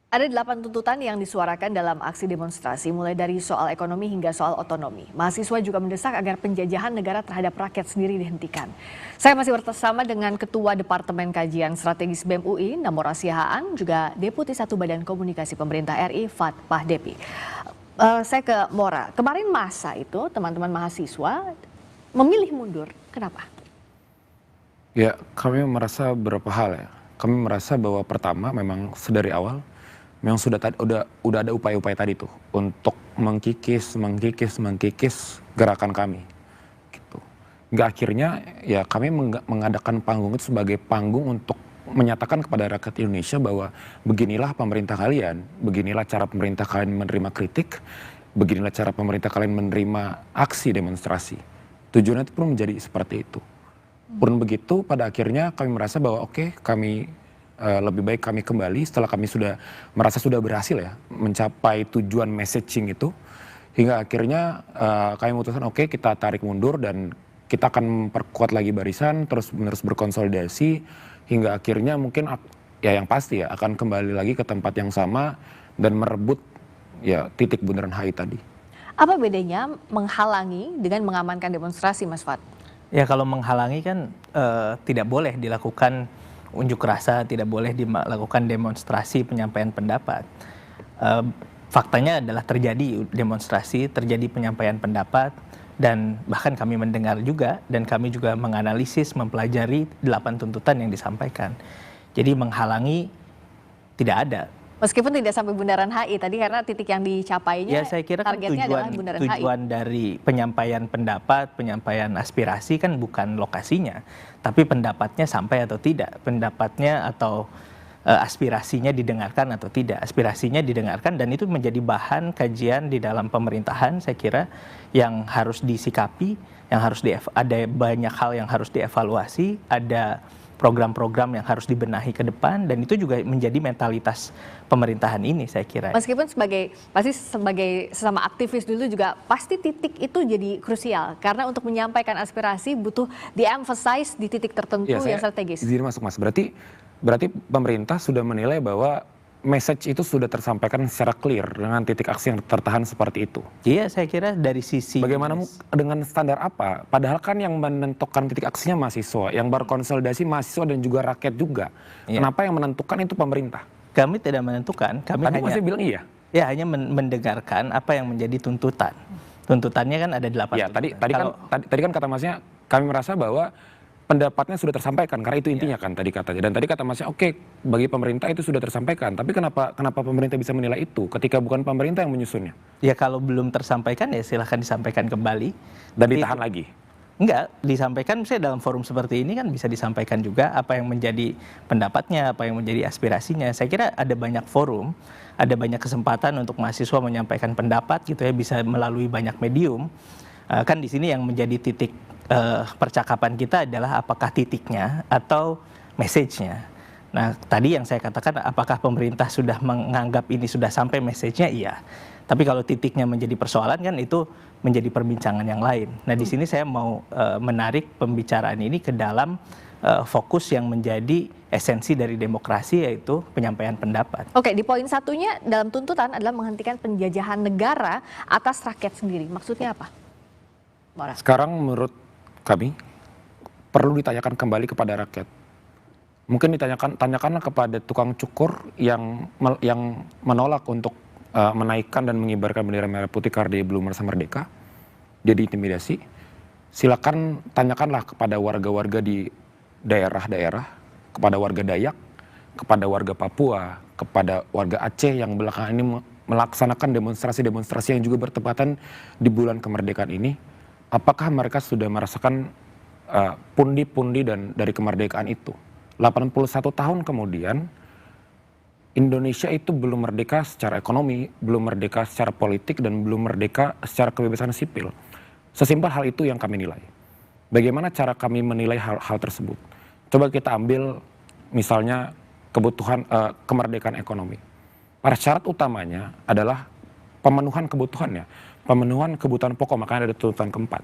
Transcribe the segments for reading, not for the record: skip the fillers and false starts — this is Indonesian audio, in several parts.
Ada 8 tuntutan yang disuarakan dalam aksi demonstrasi, mulai dari soal ekonomi hingga soal otonomi. Mahasiswa juga mendesak agar penjajahan negara terhadap rakyat sendiri dihentikan. Saya masih bersama dengan Ketua Departemen Kajian Strategis BEM UI, Namora Siahaan, juga Deputi 1 Badan Komunikasi Pemerintah RI, Fatpah Depi. Saya ke Mora. Kemarin masa itu teman-teman mahasiswa memilih mundur. Kenapa? Ya, kami merasa beberapa hal ya. Kami merasa bahwa pertama memang sedari awal memang udah ada upaya-upaya tadi tuh untuk mengkikis gerakan kami gitu. Hingga akhirnya ya kami mengadakan panggung itu sebagai panggung untuk menyatakan kepada rakyat Indonesia bahwa beginilah pemerintah kalian, beginilah cara pemerintah kalian menerima kritik, beginilah cara pemerintah kalian menerima aksi demonstrasi. Tujuannya itu pun menjadi seperti itu. Pun begitu pada akhirnya kami merasa bahwa oke, kami lebih baik kami kembali setelah kami sudah merasa sudah berhasil ya mencapai tujuan messaging itu, hingga akhirnya kami memutuskan oke, kita tarik mundur dan kita akan memperkuat lagi barisan terus menerus berkonsolidasi hingga akhirnya mungkin ya yang pasti ya akan kembali lagi ke tempat yang sama dan merebut ya titik bundaran HI tadi. Apa bedanya menghalangi dengan mengamankan demonstrasi, Mas Fat? Ya kalau menghalangi kan tidak boleh dilakukan unjuk rasa, tidak boleh dilakukan demonstrasi penyampaian pendapat. Faktanya adalah terjadi demonstrasi, terjadi penyampaian pendapat, dan bahkan kami mendengar juga, dan kami juga menganalisis, mempelajari 8 tuntutan yang disampaikan. Jadi menghalangi tidak ada. Meskipun tidak sampai bundaran HI tadi karena titik yang dicapainya Ya saya kira kan targetnya adalah bundaran HI. tujuan dari penyampaian pendapat, penyampaian aspirasi kan bukan lokasinya, tapi pendapatnya sampai atau tidak, pendapatnya atau aspirasinya didengarkan atau tidak, aspirasinya didengarkan dan itu menjadi bahan kajian di dalam pemerintahan saya kira yang harus disikapi, yang harus ada banyak hal yang harus dievaluasi, ada program-program yang harus dibenahi ke depan dan itu juga menjadi mentalitas pemerintahan ini saya kira. Meskipun pasti sebagai sesama aktivis dulu juga pasti titik itu jadi krusial karena untuk menyampaikan aspirasi butuh di-emphasize di titik tertentu yang strategis. Izin masuk Mas, berarti pemerintah sudah menilai bahwa message itu sudah tersampaikan secara clear dengan titik aksi yang tertahan seperti itu. Iya, saya kira dari sisi bagaimana dengan standar apa? Padahal kan yang menentukan titik aksinya mahasiswa, yang berkonsolidasi mahasiswa dan juga rakyat juga. Iya. Kenapa yang menentukan itu pemerintah? Kami tidak menentukan, kami tadi masih bilang iya. Ya, hanya mendengarkan apa yang menjadi tuntutan. Tuntutannya kan ada 8. Ya, tadi kan kata Masnya kami merasa bahwa pendapatnya sudah tersampaikan karena itu intinya kan tadi katanya, dan tadi kata Masnya oke, bagi pemerintah itu sudah tersampaikan, tapi kenapa pemerintah bisa menilai itu ketika bukan pemerintah yang menyusunnya? Ya kalau belum tersampaikan ya silahkan disampaikan kembali dan ditahan lagi. Enggak, disampaikan misalnya dalam forum seperti ini kan bisa disampaikan juga apa yang menjadi pendapatnya, apa yang menjadi aspirasinya. Saya kira ada banyak forum, ada banyak kesempatan untuk mahasiswa menyampaikan pendapat gitu ya, bisa melalui banyak medium. Kan di sini yang menjadi titik percakapan kita adalah apakah titiknya atau message-nya. Nah tadi yang saya katakan apakah pemerintah sudah menganggap ini sudah sampai message-nya, iya. Tapi kalau titiknya menjadi persoalan kan itu menjadi perbincangan yang lain. Nah di sini saya mau menarik pembicaraan ini ke dalam fokus yang menjadi esensi dari demokrasi yaitu penyampaian pendapat. Oke, di poin satunya dalam tuntutan adalah menghentikan penjajahan negara atas rakyat sendiri. Maksudnya apa? Mora. Sekarang menurut kami perlu ditanyakan kembali kepada rakyat. Mungkin tanyakanlah kepada tukang cukur yang menolak untuk menaikkan dan mengibarkan bendera merah putih karena dia belum merasa merdeka, dia diintimidasi. Silakan tanyakanlah kepada warga-warga di daerah-daerah, kepada warga Dayak, kepada warga Papua, kepada warga Aceh yang belakangan ini melaksanakan demonstrasi-demonstrasi yang juga bertepatan di bulan kemerdekaan ini. Apakah mereka sudah merasakan pundi-pundi dan dari kemerdekaan itu? 81 tahun kemudian, Indonesia itu belum merdeka secara ekonomi, belum merdeka secara politik, dan belum merdeka secara kebebasan sipil. Sesimpel hal itu yang kami nilai. Bagaimana cara kami menilai hal tersebut? Coba kita ambil misalnya kebutuhan kemerdekaan ekonomi. Para syarat utamanya adalah pemenuhan kebutuhannya. Pemenuhan kebutuhan pokok, makanya ada tuntutan keempat.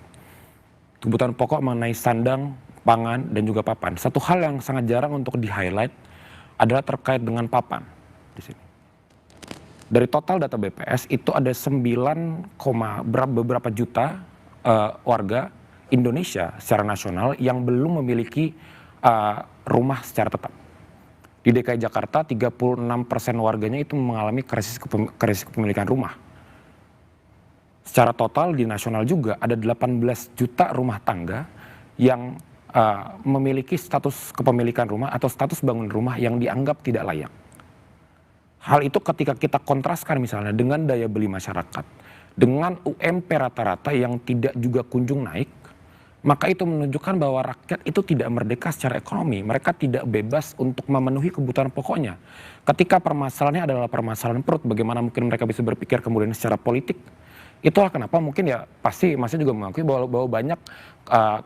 Kebutuhan pokok mengenai sandang, pangan, dan juga papan. Satu hal yang sangat jarang untuk di-highlight adalah terkait dengan papan di sini. Dari total data BPS itu ada 9, beberapa juta warga Indonesia secara nasional yang belum memiliki rumah secara tetap. Di DKI Jakarta 36% warganya itu mengalami krisis kepemilikan rumah. Secara total di nasional juga ada 18 juta rumah tangga yang memiliki status kepemilikan rumah atau status bangun rumah yang dianggap tidak layak. Hal itu ketika kita kontraskan misalnya dengan daya beli masyarakat, dengan UMP rata-rata yang tidak juga kunjung naik, maka itu menunjukkan bahwa rakyat itu tidak merdeka secara ekonomi. Mereka tidak bebas untuk memenuhi kebutuhan pokoknya. Ketika permasalahannya adalah permasalahan perut, bagaimana mungkin mereka bisa berpikir kemudian secara politik? Itulah kenapa mungkin ya pasti Masnya juga mengakui bahwa banyak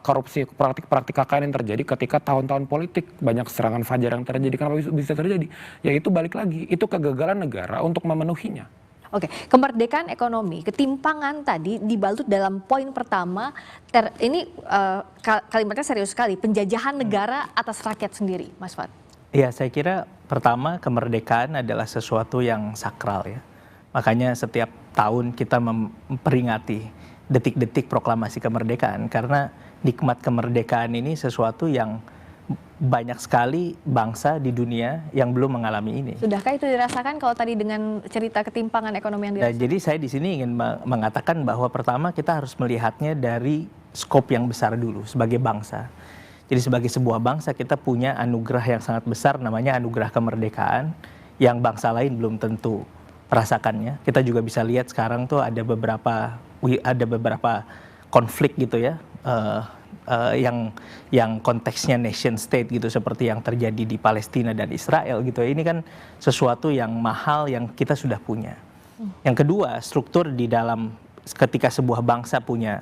korupsi, praktik-praktik KKN yang terjadi ketika tahun-tahun politik, banyak serangan fajar yang terjadi. Kenapa bisa terjadi? Yaitu balik lagi, itu kegagalan negara untuk memenuhinya. Oke, kemerdekaan ekonomi, ketimpangan tadi dibalut dalam poin pertama, ini kalimatnya serius sekali, penjajahan negara atas rakyat sendiri, Mas Fad. Ya, saya kira pertama kemerdekaan adalah sesuatu yang sakral ya. Makanya setiap tahun kita memperingati detik-detik proklamasi kemerdekaan karena nikmat kemerdekaan ini sesuatu yang banyak sekali bangsa di dunia yang belum mengalami ini. Sudahkah itu dirasakan kalau tadi dengan cerita ketimpangan ekonomi yang dirasakan? Jadi saya di sini ingin mengatakan bahwa pertama kita harus melihatnya dari skop yang besar dulu sebagai bangsa. Jadi sebagai sebuah bangsa kita punya anugerah yang sangat besar namanya anugerah kemerdekaan yang bangsa lain belum tentu merasakannya. Kita juga bisa lihat sekarang tuh ada beberapa konflik gitu ya. Yang konteksnya nation state gitu seperti yang terjadi di Palestina dan Israel gitu ya. Ini kan sesuatu yang mahal yang kita sudah punya. Yang kedua, struktur di dalam ketika sebuah bangsa punya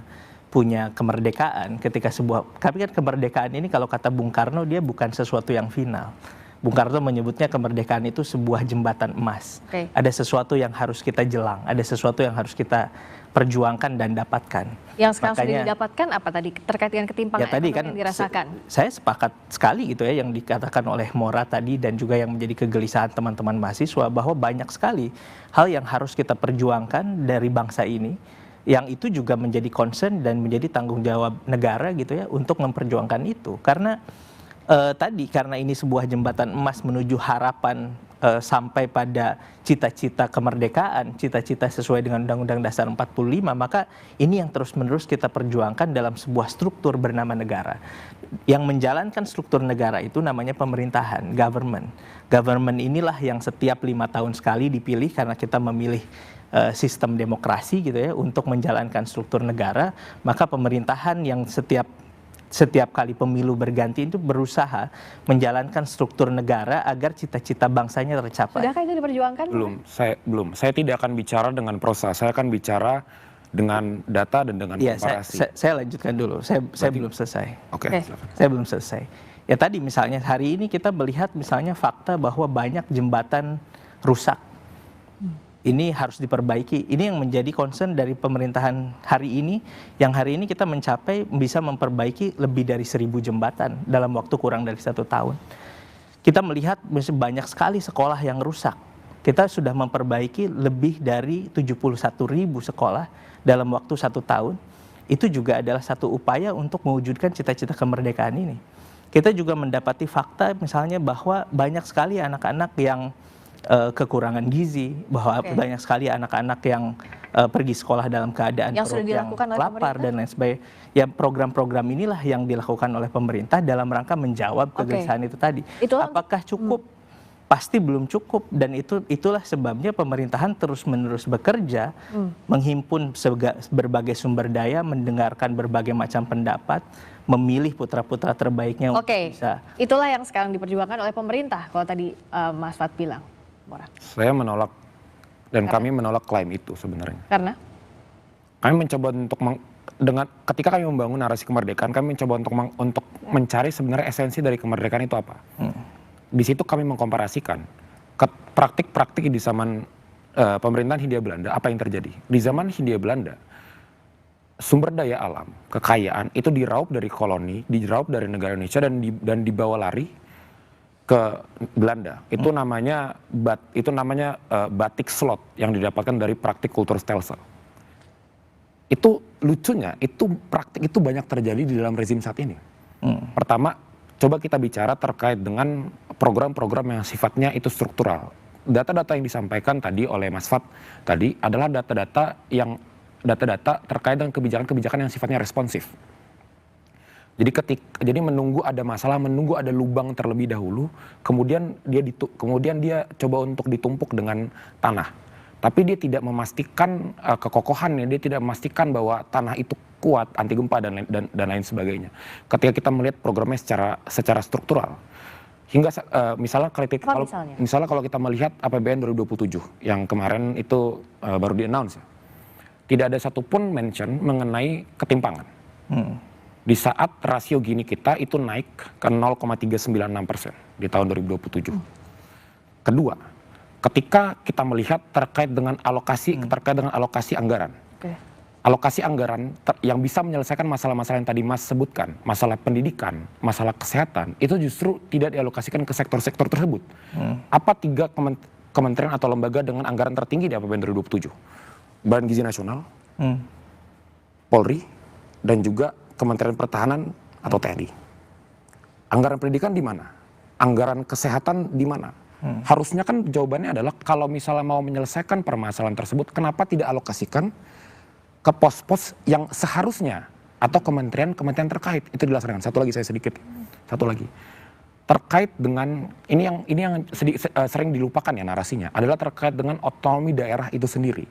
kemerdekaan, tapi kan kemerdekaan ini kalau kata Bung Karno dia bukan sesuatu yang final. Bung Karno menyebutnya kemerdekaan itu sebuah jembatan emas. Okay. Ada sesuatu yang harus kita jelang, ada sesuatu yang harus kita perjuangkan dan dapatkan. Yang sekarang sudah didapatkan apa tadi terkait dengan ketimpangan tadi ekonomi kan yang dirasakan? Saya sepakat sekali gitu ya yang dikatakan oleh Mora tadi dan juga yang menjadi kegelisahan teman-teman mahasiswa bahwa banyak sekali hal yang harus kita perjuangkan dari bangsa ini yang itu juga menjadi concern dan menjadi tanggung jawab negara gitu ya untuk memperjuangkan itu. Karena karena ini sebuah jembatan emas menuju harapan sampai pada cita-cita kemerdekaan, cita-cita sesuai dengan Undang-Undang Dasar 45, maka ini yang terus-menerus kita perjuangkan dalam sebuah struktur bernama negara. Yang menjalankan struktur negara itu namanya pemerintahan, government. Government inilah yang setiap 5 tahun sekali dipilih karena kita memilih sistem demokrasi gitu ya untuk menjalankan struktur negara, maka pemerintahan yang setiap kali pemilu berganti itu berusaha menjalankan struktur negara agar cita-cita bangsanya tercapai. Sudahkah itu diperjuangkan? Belum. Saya tidak akan bicara dengan prosa, saya akan bicara dengan data dan dengan komparasi. Saya lanjutkan dulu. Saya belum selesai. Oke. Saya belum selesai. Ya tadi misalnya hari ini kita melihat misalnya fakta bahwa banyak jembatan rusak. Ini harus diperbaiki. Ini yang menjadi concern dari pemerintahan hari ini. Yang hari ini kita mencapai bisa memperbaiki lebih dari 1.000 jembatan dalam waktu kurang dari 1 tahun. Kita melihat banyak sekali sekolah yang rusak. Kita sudah memperbaiki lebih dari 71.000 sekolah dalam waktu 1 tahun. Itu juga adalah satu upaya untuk mewujudkan cita-cita kemerdekaan ini. Kita juga mendapati fakta misalnya bahwa banyak sekali anak-anak yang kekurangan gizi, bahwa banyak sekali anak-anak yang pergi sekolah dalam keadaan yang perut yang lapar dan lain sebagainya. Ya program-program inilah yang dilakukan oleh pemerintah dalam rangka menjawab kegelisahan itu tadi. Apakah cukup? Pasti belum cukup dan itulah sebabnya pemerintahan terus-menerus bekerja, menghimpun berbagai sumber daya, mendengarkan berbagai macam pendapat, memilih putra-putra terbaiknya untuk bisa. Itulah yang sekarang diperjuangkan oleh pemerintah kalau tadi Mas Fad bilang. Mora. Saya menolak dan kami menolak klaim itu sebenarnya. Karena? Kami mencoba untuk ketika kami membangun narasi kemerdekaan, kami mencoba untuk mencari sebenarnya esensi dari kemerdekaan itu apa. Di situ kami mengkomparasikan praktik-praktik di zaman pemerintahan Hindia Belanda, apa yang terjadi. Di zaman Hindia Belanda, sumber daya alam, kekayaan itu diraup dari koloni, diraup dari negara Indonesia dan dibawa lari ke Belanda. Itu namanya batik slot yang didapatkan dari praktik kultur stelsel. Itu lucunya, itu praktik itu banyak terjadi di dalam rezim saat ini. Pertama, coba kita bicara terkait dengan program-program yang sifatnya itu struktural. Data-data yang disampaikan tadi oleh Mas Fat tadi adalah data-data terkait dengan kebijakan-kebijakan yang sifatnya responsif. Jadi menunggu ada masalah, menunggu ada lubang terlebih dahulu, kemudian dia coba untuk ditumpuk dengan tanah. Tapi dia tidak memastikan kekokohannya, dia tidak memastikan bahwa tanah itu kuat, anti gempa dan lain sebagainya. Ketika kita melihat programnya secara struktural, hingga misalnya kalau kita melihat APBN 2027 yang kemarin itu baru di-announce, tidak ada satupun mention mengenai ketimpangan. Di saat rasio Gini kita itu naik ke 0,396% di tahun 2027. Kedua, ketika kita melihat terkait dengan alokasi anggaran. Alokasi anggaran yang bisa menyelesaikan masalah-masalah yang tadi Mas sebutkan, masalah pendidikan, masalah kesehatan, itu justru tidak dialokasikan ke sektor-sektor tersebut. Apa 3 kementerian atau lembaga dengan anggaran tertinggi di APBN 2027? Badan Gizi Nasional, Polri, dan juga Kementerian Pertahanan atau TNI. Anggaran pendidikan di mana? Anggaran kesehatan di mana? Harusnya kan jawabannya adalah kalau misalnya mau menyelesaikan permasalahan tersebut, kenapa tidak alokasikan ke pos-pos yang seharusnya atau kementerian-kementerian terkait itu dilaksanakan. Satu lagi terkait dengan ini yang sering dilupakan ya narasinya adalah terkait dengan otonomi daerah itu sendiri.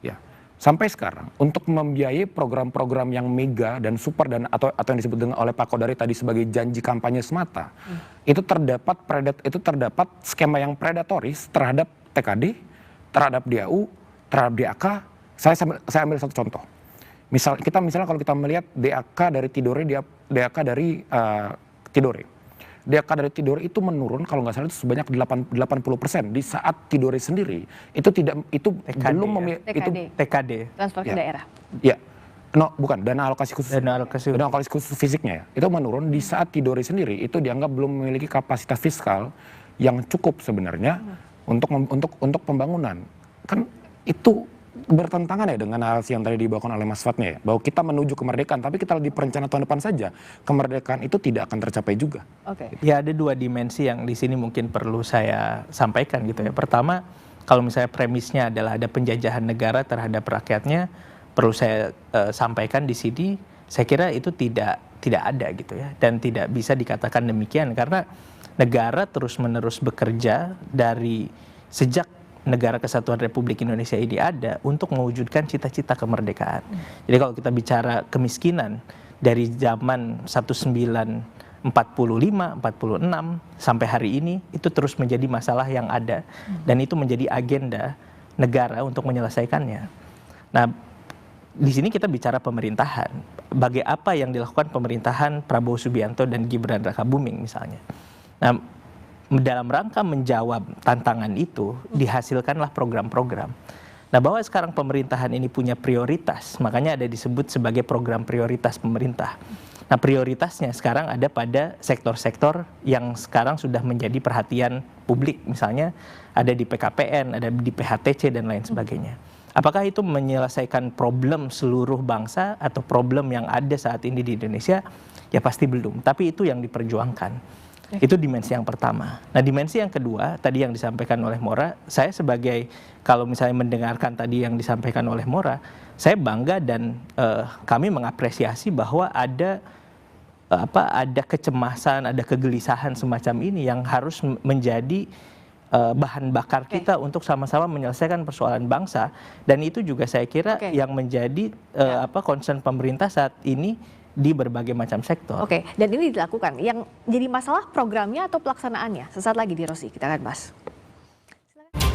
Ya. Sampai sekarang untuk membiayai program-program yang mega dan super dan atau yang disebut dengan oleh Pak Kodari tadi sebagai janji kampanye semata, itu terdapat skema yang predatoris terhadap TKD, terhadap DAU, terhadap DAK. Saya ambil satu contoh. Misalnya kalau kita melihat DAK dari Tidore, DAK dari Tidore. DAK dari Tidore itu menurun kalau nggak salah itu sebanyak 80% di saat Tidore sendiri itu TKD, belum TKD transportasi daerah. Ya. No, bukan dana alokasi khusus fisiknya ya. Itu menurun di saat Tidore sendiri itu dianggap belum memiliki kapasitas fiskal yang cukup sebenarnya untuk pembangunan. Kan itu bertentangan ya dengan narasi yang tadi dibawakan oleh Mas Fatnya ya, bahwa kita menuju kemerdekaan tapi kita di perencanaan tahun depan saja kemerdekaan itu tidak akan tercapai juga. Ya ada 2 dimensi yang di sini mungkin perlu saya sampaikan gitu ya. Pertama, kalau misalnya premisnya adalah ada penjajahan negara terhadap rakyatnya, perlu saya sampaikan di sini, saya kira itu tidak ada gitu ya, dan tidak bisa dikatakan demikian karena negara terus-menerus bekerja dari sejak Negara Kesatuan Republik Indonesia ini ada untuk mewujudkan cita-cita kemerdekaan. Jadi kalau kita bicara kemiskinan dari zaman 1945, 46 sampai hari ini itu terus menjadi masalah yang ada dan itu menjadi agenda negara untuk menyelesaikannya. Nah, di sini kita bicara pemerintahan. Apa yang dilakukan pemerintahan Prabowo Subianto dan Gibran Rakabuming misalnya. Nah, dalam rangka menjawab tantangan itu dihasilkanlah program-program. Nah, bahwa sekarang pemerintahan ini punya prioritas, makanya ada disebut sebagai program prioritas pemerintah. Nah, prioritasnya sekarang ada pada sektor-sektor yang sekarang sudah menjadi perhatian publik, misalnya ada di PKPN, ada di PHTC dan lain sebagainya. Apakah itu menyelesaikan problem seluruh bangsa atau problem yang ada saat ini di Indonesia? Ya pasti belum, tapi itu yang diperjuangkan. Itu dimensi yang pertama. Nah, dimensi yang kedua tadi yang disampaikan oleh Mora, saya sebagai kalau misalnya mendengarkan tadi yang disampaikan oleh Mora, saya bangga dan kami mengapresiasi bahwa ada kecemasan, ada kegelisahan semacam ini yang harus menjadi bahan bakar kita untuk sama-sama menyelesaikan persoalan bangsa, dan itu juga saya kira yang menjadi concern pemerintah saat ini di berbagai macam sektor. Dan ini dilakukan. Yang jadi masalah programnya atau pelaksanaannya? Sesaat lagi di Rosi, kita akan bahas.